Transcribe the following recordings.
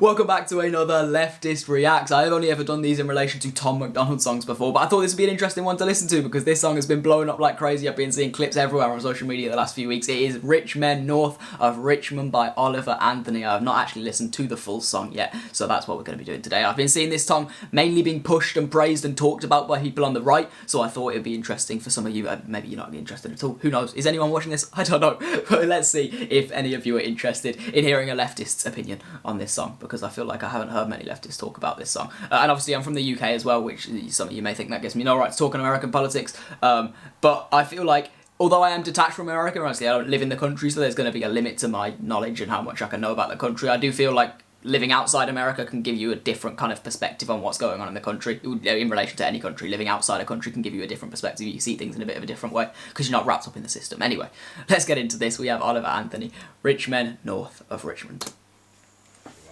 Welcome back to another Leftist Reacts. I have only ever done these in relation to Tom MacDonald songs before, but I thought this would be an interesting one to listen to because this song has been blowing up like crazy. I've been seeing clips everywhere on social media the last few weeks. It is Rich Men North of Richmond by Oliver Anthony. I have not actually listened to the full song yet, so that's what we're going to be doing today. I've been seeing this song mainly being pushed and praised and talked about by people on the right, so I thought it would be interesting for some of you. Maybe you're not interested at all. Who knows? Is anyone watching this? I don't know. But let's see if any of you are interested in hearing a leftist's opinion on this song, because I feel like I haven't heard many leftists talk about this song. And obviously I'm from the UK as well, which some of you may think that gives me no right to talk on American politics, but I feel like, although I am detached from America, honestly I don't live in the country, so there's going to be a limit to my knowledge and how much I can know about the country. I do feel like living outside America can give you a different kind of perspective on what's going on in the country. In relation to any country, living outside a country can give you a different perspective. You see things in a bit of a different way because you're not wrapped up in the system. Anyway, let's get into this. We have Oliver Anthony, Rich Men North of Richmond.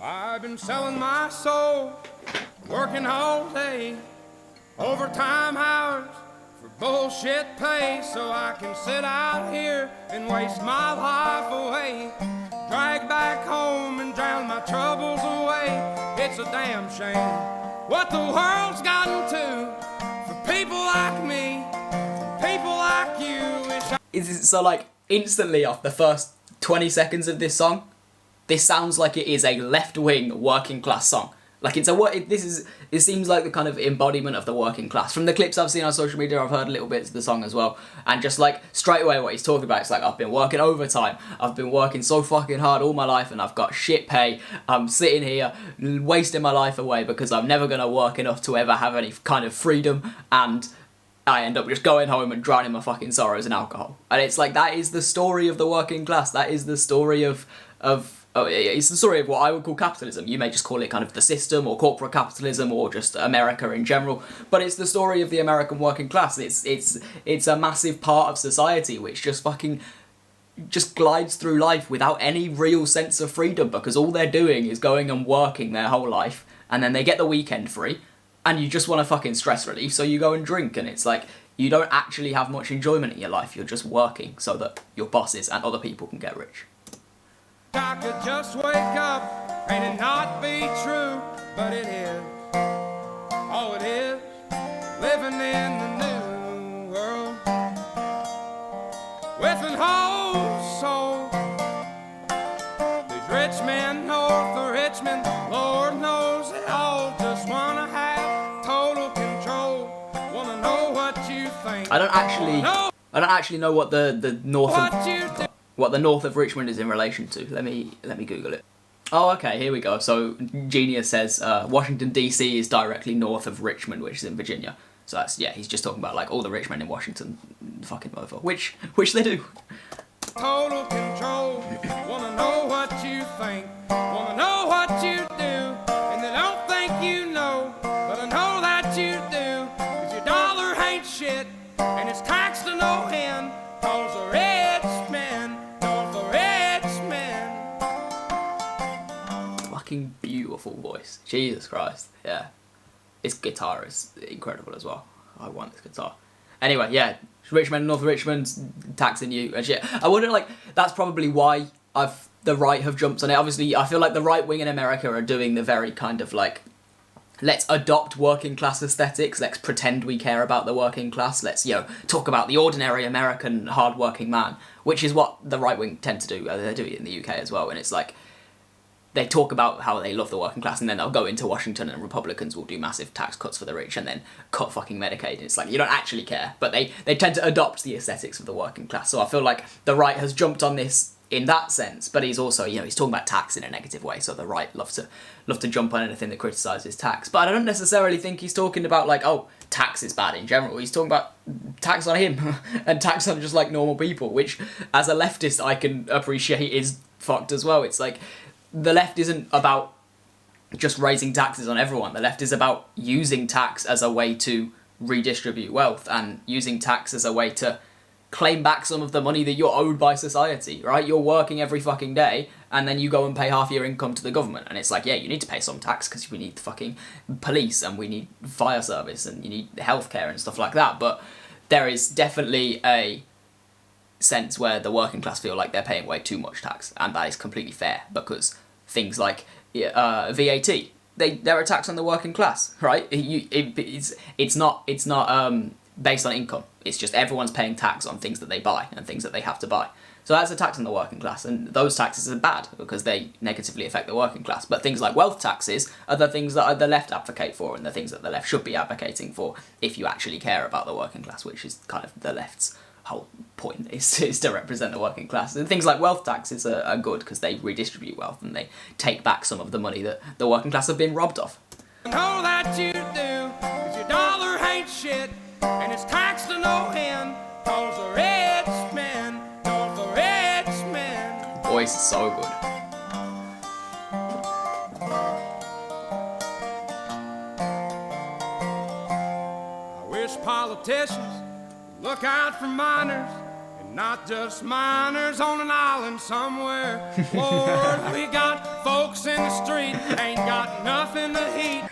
I've been selling my soul, working all day, overtime hours for bullshit pay, so I can sit out here and waste my life away, drag back home and drown my troubles away. It's a damn shame what the world's gotten to for people like me, people like you. So like instantly off the first 20 seconds of this song, this sounds like it is a left-wing working class song. Like it seems like the kind of embodiment of the working class. From the clips I've seen on social media, I've heard little bits of the song as well. And just like straight away what he's talking about, it's like, I've been working overtime. I've been working so fucking hard all my life and I've got shit pay. I'm sitting here wasting my life away because I'm never going to work enough to ever have any kind of freedom, and I end up just going home and drowning my fucking sorrows in alcohol. And it's like, that is the story of the working class. That is the story it's the story of what I would call capitalism. You may just call it kind of the system or corporate capitalism or just America in general, but it's the story of the American working class. It's a massive part of society which just glides through life without any real sense of freedom, because all they're doing is going and working their whole life, and then they get the weekend free, and you just want a fucking stress relief, so you go and drink, and it's like, you don't actually have much enjoyment in your life. You're just working so that your bosses and other people can get rich. I could just wake up and it not be true, but it is. Oh, it is. Living in the new world with an whole soul. These rich men north of Richmond, Lord knows they all just wanna have total control. Wanna know what you think. I don't actually know what the north of Richmond is in relation to. Let me Google it. Oh, okay, here we go. So Genius says Washington DC is directly north of Richmond, which is in Virginia. So that's, yeah, he's just talking about like all the rich men in Washington fucking over, which they do. Total control. Wanna know what you think. Wanna know what you do. And they don't think you know, but I know that you do. 'Cause your dollar ain't shit, and it's taxed to no end. 'Cause the rich men, the rich men. Fucking beautiful voice. Jesus Christ. Yeah. His guitar is incredible as well. I want this guitar. Anyway, yeah. Richmond, North Richmond, taxing you and shit. I wonder, like, that's probably why the right have jumped on it. Obviously, I feel like the right wing in America are doing the very kind of like, let's adopt working class aesthetics, let's pretend we care about the working class, let's, talk about the ordinary American hard-working man, which is what the right wing tend to do. They do it in the UK as well, and it's like, they talk about how they love the working class, and then they'll go into Washington and Republicans will do massive tax cuts for the rich and then cut fucking Medicaid. And it's like, you don't actually care, but they tend to adopt the aesthetics of the working class. So I feel like the right has jumped on this in that sense, but he's also, he's talking about tax in a negative way, so the right love to jump on anything that criticises tax. But I don't necessarily think he's talking about like, oh, tax is bad in general. He's talking about tax on him and tax on just like normal people, which as a leftist I can appreciate is fucked as well. It's like, the left isn't about just raising taxes on everyone. The left is about using tax as a way to redistribute wealth and using tax as a way to claim back some of the money that you're owed by society, right? You're working every fucking day and then you go and pay half your income to the government. And it's like, yeah, you need to pay some tax because we need the fucking police and we need fire service and you need healthcare and stuff like that. But there is definitely a sense where the working class feel like they're paying way too much tax, and that is completely fair because things like VAT. They're a tax on the working class, right? It's not based on income. It's just everyone's paying tax on things that they buy and things that they have to buy. So that's a tax on the working class, and those taxes are bad because they negatively affect the working class. But things like wealth taxes are the things that the left advocate for, and the things that the left should be advocating for if you actually care about the working class, which is kind of the left's whole point, is to represent the working class. And things like wealth taxes are good because they redistribute wealth and they take back some of the money that the working class have been robbed of. Know that you do, 'cause your dollar ain't shit, and it's taxed to no end, 'cause the rich men, Voice is so good. I wish politicians would look out for miners, and not just miners on an island somewhere. Lord, we got folks in the street, ain't got nothing to eat.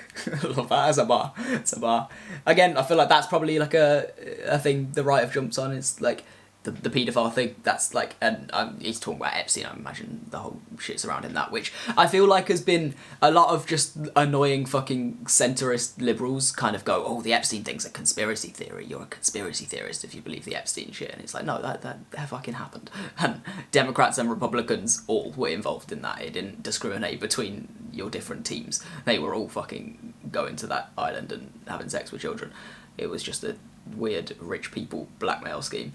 I love that as a bar. It's a bar. Again, I feel like that's probably like a thing the right have jumps on. It's like the paedophile thing. That's like, and he's talking about Epstein. I imagine the whole shit surrounding that, which I feel like has been a lot of just annoying fucking centrist liberals kind of go, oh, the Epstein thing's a conspiracy theory. You're a conspiracy theorist if you believe the Epstein shit. And it's like, no, that fucking happened. And Democrats and Republicans all were involved in that. It didn't discriminate between your different teams. They were all fucking going to that island and having sex with children. It was just a weird rich people blackmail scheme.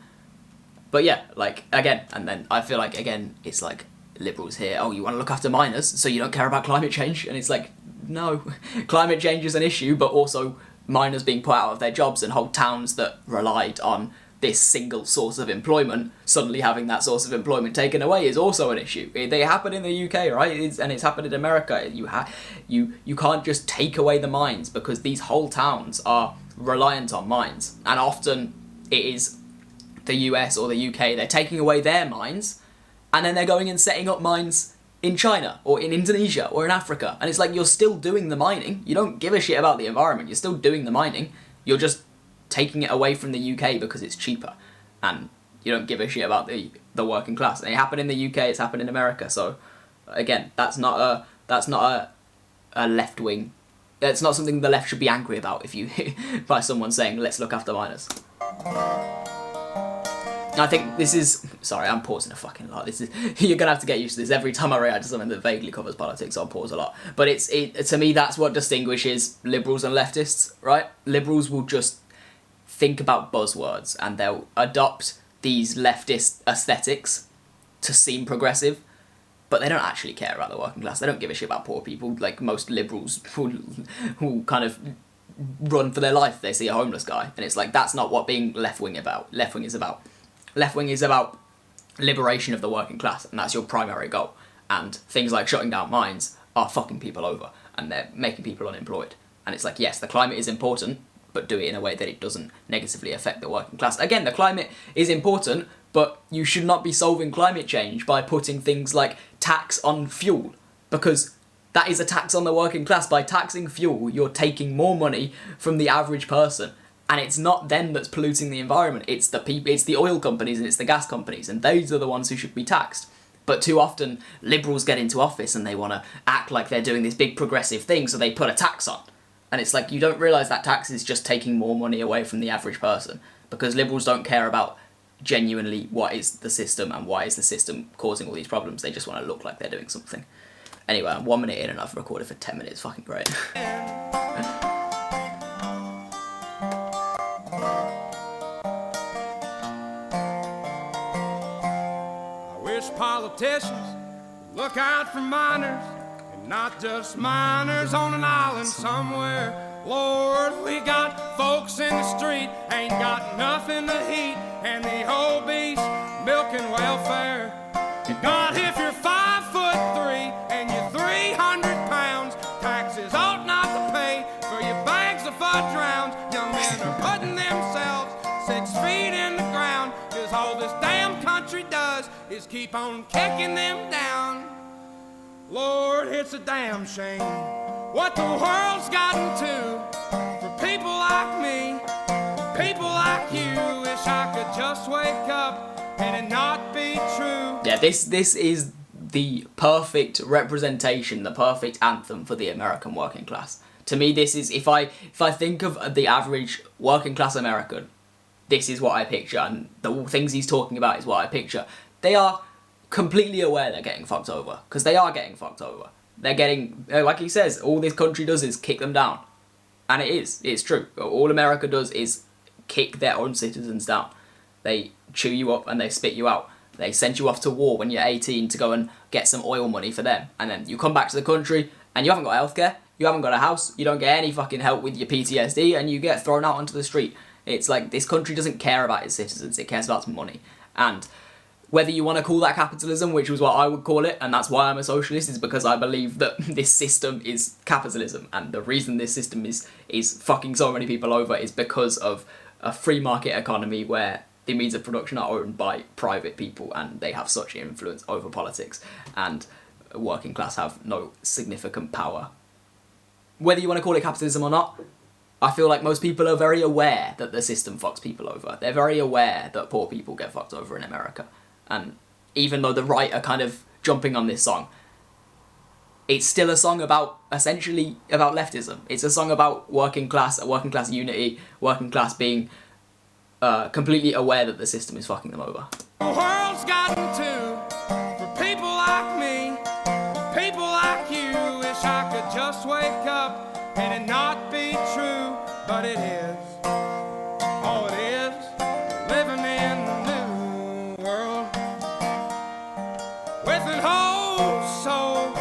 But yeah, like, again, and then I feel like, again, it's like liberals here, oh, you want to look after miners so you don't care about climate change? And it's like, no, climate change is an issue, but also miners being put out of their jobs and whole towns that relied on this single source of employment, suddenly having that source of employment taken away is also an issue. They happen in the UK, right? And it's happened in America. You can't just take away the mines because these whole towns are reliant on mines. And often it is the US or the UK, they're taking away their mines and then they're going and setting up mines in China or in Indonesia or in Africa. And it's like, you're still doing the mining. You don't give a shit about the environment. You're still doing the mining. You're just taking it away from the UK because it's cheaper. And you don't give a shit about the working class. And it happened in the UK, it's happened in America. So again, that's not a left wing. It's not something the left should be angry about if you by someone saying, let's look after miners. I think this is... Sorry, I'm pausing a fucking lot. You're going to have to get used to this. Every time I react to something that vaguely covers politics, I'll pause a lot. But to me, that's what distinguishes liberals and leftists, right? Liberals will just think about buzzwords and they'll adopt these leftist aesthetics to seem progressive, but they don't actually care about the working class. They don't give a shit about poor people. Like most liberals who kind of run for their life. They see a homeless guy. And it's like, that's not what being left-wing about. Left-wing is about... Left-wing is about liberation of the working class, and that's your primary goal. And things like shutting down mines are fucking people over, and they're making people unemployed. And it's like, yes, the climate is important, but do it in a way that it doesn't negatively affect the working class. Again, the climate is important, but you should not be solving climate change by putting things like tax on fuel, because that is a tax on the working class. By taxing fuel, you're taking more money from the average person. And it's not them that's polluting the environment, it's the people, it's the oil companies and it's the gas companies, and those are the ones who should be taxed. But too often, liberals get into office and they want to act like they're doing this big progressive thing, so they put a tax on. And it's like, you don't realise that tax is just taking more money away from the average person, because liberals don't care about genuinely what is the system and why is the system causing all these problems. They just want to look like they're doing something. Anyway, I'm 1 minute in and I've recorded for 10 minutes, fucking great. Politicians look out for miners, and not just miners on an island somewhere. Lord, we got folks in the street, ain't got nothing to eat, and the obese milking welfare. God, if you're 5'3" and you're 300 pounds, taxes ought not to pay for your bags of fudge rounds. Young men are putting themselves 6 feet in the ground, 'cause all this damn country does is keep on kicking them down. Lord, it's a damn shame what the world's gotten to for people like me, people like you. Wish I could just wake up and it not be true. Yeah, this is the perfect representation, the perfect anthem for the American working class. To me, this is, if I think of the average working class American, this is what I picture, and the things he's talking about is what I picture. They are completely aware they're getting fucked over, because they are getting fucked over. They're getting, like he says, all this country does is kick them down. And it's true. All America does is kick their own citizens down. They chew you up and they spit you out. They send you off to war when you're 18 to go and get some oil money for them. And then you come back to the country and you haven't got healthcare, you haven't got a house, you don't get any fucking help with your PTSD, and you get thrown out onto the street. It's like, this country doesn't care about its citizens, it cares about its money. And whether you want to call that capitalism, which was what I would call it, and that's why I'm a socialist, is because I believe that this system is capitalism, and the reason this system is fucking so many people over is because of a free market economy where the means of production are owned by private people and they have such influence over politics, and working class have no significant power. Whether you want to call it capitalism or not, I feel like most people are very aware that the system fucks people over. They're very aware that poor people get fucked over in America. And even though the right are kind of jumping on this song, it's still a song about, essentially, about leftism. It's a song about working class unity, working class being completely aware that the system is fucking them over. The world's gotten to, for people like me, people like you, wish I could just wake up and it not be true, but it is. Oh, it is, living in the new world with an whole soul.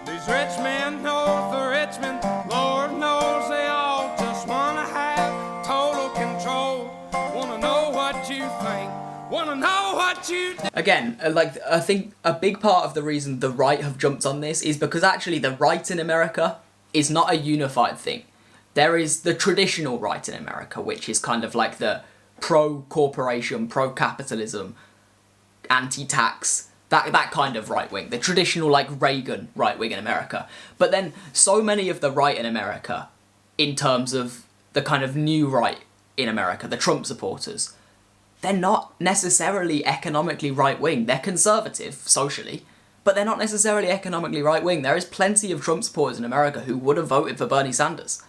These rich men know the rich men, Lord knows they all just wanna have total control. Wanna know what you think, wanna know what you do. Again, like, I think a big part of the reason the right have jumped on this is because actually the right in America is not a unified thing. There is the traditional right in America, which is kind of like the pro-corporation, pro-capitalism, anti-tax, that kind of right wing. The traditional, like, Reagan right wing in America. But then so many of the right in America, in terms of the kind of new right in America, the Trump supporters, they're not necessarily economically right-wing. They're conservative, socially, but they're not necessarily economically right-wing. There is plenty of Trump supporters in America who would have voted for Bernie Sanders.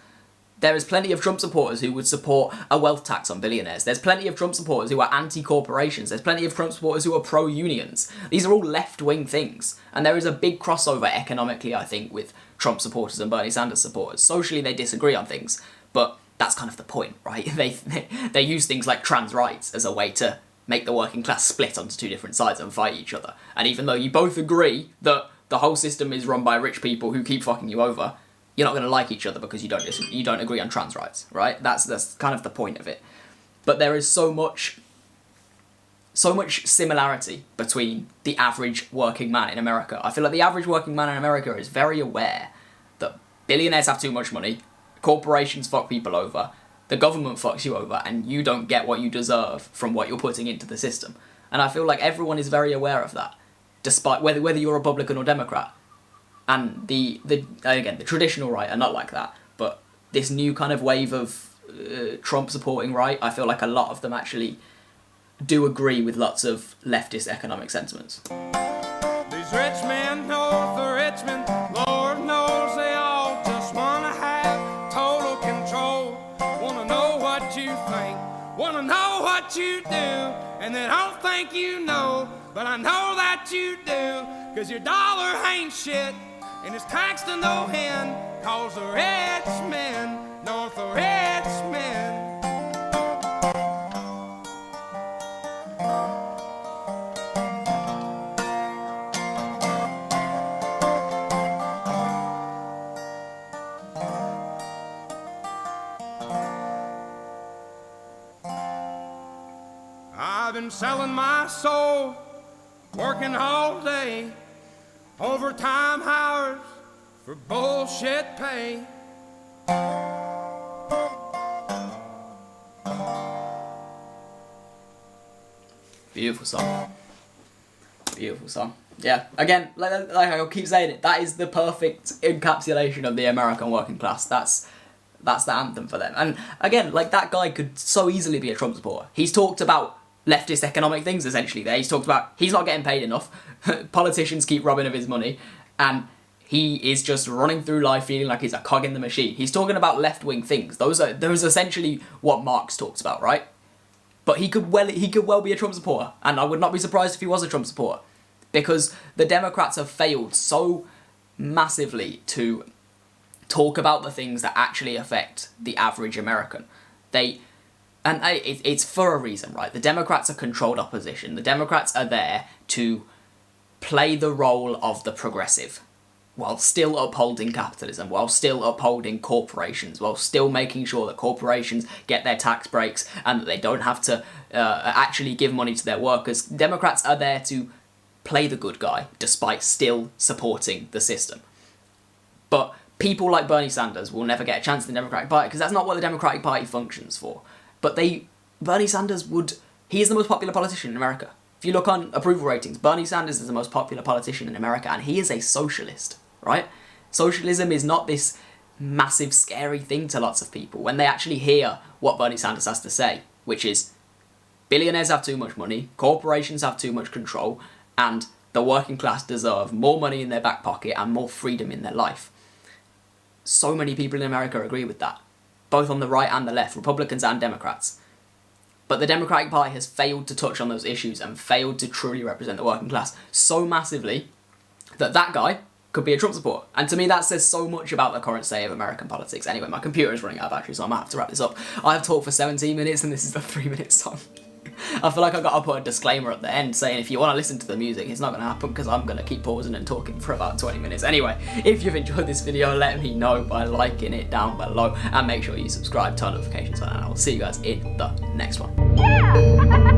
There is plenty of Trump supporters who would support a wealth tax on billionaires. There's plenty of Trump supporters who are anti-corporations. There's plenty of Trump supporters who are pro-unions. These are all left-wing things. And there is a big crossover economically, I think, with Trump supporters and Bernie Sanders supporters. Socially, they disagree on things, but that's kind of the point, right? They use things like trans rights as a way to make the working class split onto two different sides and fight each other. And even though you both agree that the whole system is run by rich people who keep fucking you over, you're not going to like each other because you don't agree on trans rights, right? That's kind of the point of it. But there is so much similarity between the average working man in America. I feel like the average working man in America is very aware that billionaires have too much money, corporations fuck people over, the government fucks you over, and you don't get what you deserve from what you're putting into the system. And I feel like everyone is very aware of that, despite whether you're Republican or Democrat. And the traditional right are not like that, but this new kind of wave of Trump supporting right, I feel like a lot of them actually do agree with lots of leftist economic sentiments. These rich men know the rich men, Lord knows they all just wanna have total control. Wanna know what you think, wanna know what you do, and they don't think you know, but I know that you do, 'cause your dollar ain't shit, and it's taxed to no end, 'cause the rich men know the rich men. I've been selling my soul, working all day, overtime hours for bullshit pay. Beautiful song. Beautiful song. Yeah, again, like I keep saying it, that is the perfect encapsulation of the American working class. That's the anthem for them. And again, like, that guy could so easily be a Trump supporter. He's talked about leftist economic things essentially there. He's talked about he's not getting paid enough, politicians keep robbing of his money, and he is just running through life feeling like he's a cog in the machine. He's talking about left-wing things. Those are essentially what Marx talks about, right? But he could well be a Trump supporter, and I would not be surprised if he was a Trump supporter, because the Democrats have failed so massively to talk about the things that actually affect the average American. It's for a reason, right? The Democrats are controlled opposition. The Democrats are there to play the role of the progressive, while still upholding capitalism, while still upholding corporations, while still making sure that corporations get their tax breaks and that they don't have to actually give money to their workers. Democrats are there to play the good guy, despite still supporting the system. But people like Bernie Sanders will never get a chance in the Democratic Party, because that's not what the Democratic Party functions for. But Bernie Sanders he is the most popular politician in America. If you look on approval ratings, Bernie Sanders is the most popular politician in America, and he is a socialist, right? Socialism is not this massive, scary thing to lots of people when they actually hear what Bernie Sanders has to say, which is billionaires have too much money, corporations have too much control, and the working class deserve more money in their back pocket and more freedom in their life. So many people in America agree with that, both on the right and the left, Republicans and Democrats. But the Democratic Party has failed to touch on those issues and failed to truly represent the working class so massively that guy could be a Trump supporter. And to me, that says so much about the current state of American politics. Anyway, my computer is running out of battery, so I might have to wrap this up. I have talked for 17 minutes and this is the 3-minute song. I feel like I've got to put a disclaimer at the end saying if you want to listen to the music, it's not going to happen because I'm going to keep pausing and talking for about 20 minutes. Anyway, if you've enjoyed this video, let me know by liking it down below and make sure you subscribe, turn notifications on, and I will see you guys in the next one.